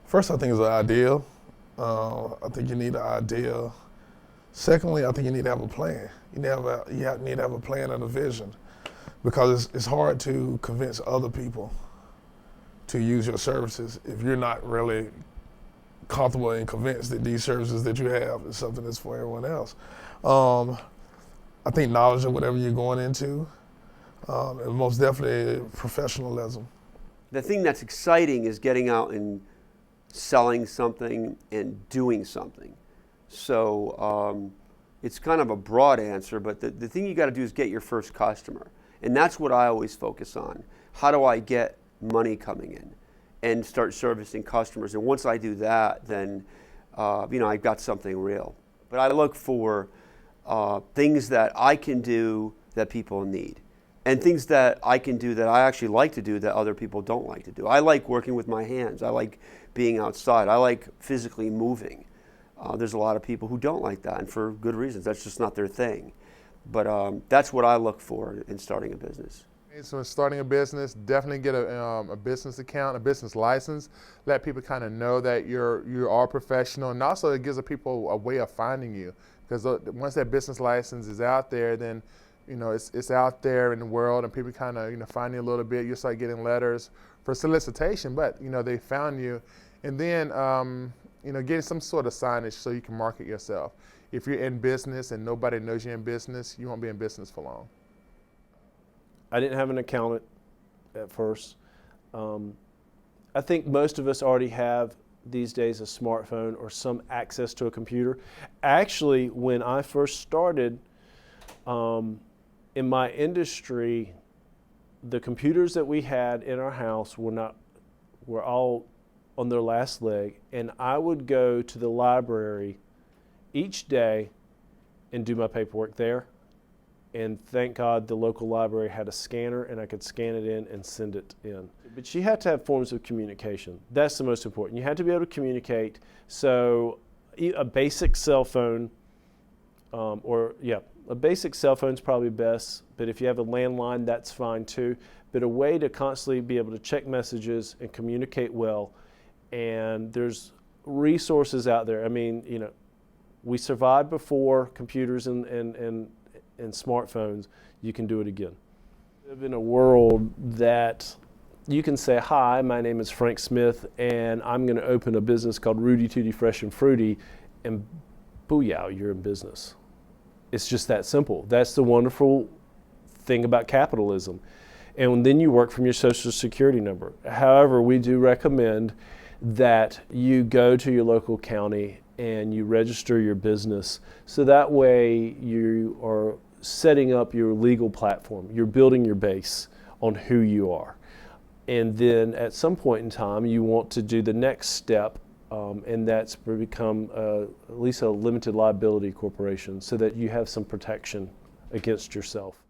First, I think it's an idea. I think you need an idea. Secondly, I think you need to have a plan. You need to have a plan and a vision, because it's hard to convince other people to use your services if you're not really comfortable and convinced that these services that you have is something that's for everyone else. I think knowledge of whatever you're going into, and most definitely professionalism. The thing that's exciting is getting out and selling something and doing something. So it's kind of a broad answer, but the thing you got to do is get your first customer. And that's what I always focus on. How do I get money coming in and start servicing customers? And once I do that, then I've got something real. But I look for things that I can do that people need, and things that I can do that I actually like to do that other people don't like to do. I like working with my hands. I like being outside. I like physically moving. There's a lot of people who don't like that, and for good reasons. That's just not their thing. But that's what I look for in starting a business. So starting a business, definitely get a business account, a business license. Let people kind of know that you are professional, and also it gives the people a way of finding you. Because once that business license is out there, then it's out there in the world, and people kind of find you a little bit. You start getting letters for solicitation, but they found you, and then getting some sort of signage so you can market yourself. If you're in business and nobody knows you're in business, you won't be in business for long. I didn't have an accountant at first. I think most of us already have these days a smartphone or some access to a computer. Actually, when I first started in my industry, the computers that we had in our house were all on their last leg, and I would go to the library each day and do my paperwork there. And thank God the local library had a scanner, and I could scan it in and send it in. But you had to have forms of communication. That's the most important. You had to be able to communicate. So a basic cell phone, a basic cell phone is probably best, but if you have a landline, that's fine too. But a way to constantly be able to check messages and communicate well. And there's resources out there. I mean, we survived before computers and smartphones. You can do it again. We live in a world that you can say, hi, my name is Frank Smith, and I'm going to open a business called Rudy Tooty Fresh and Fruity, and booyah, you're in business. It's just that simple. That's the wonderful thing about capitalism. And then you work from your Social Security number. However, we do recommend that you go to your local county and you register your business, so that way you are setting up your legal platform. You're building your base on who you are. And then at some point in time, you want to do the next step, and that's to become at least a limited liability corporation, so that you have some protection against yourself.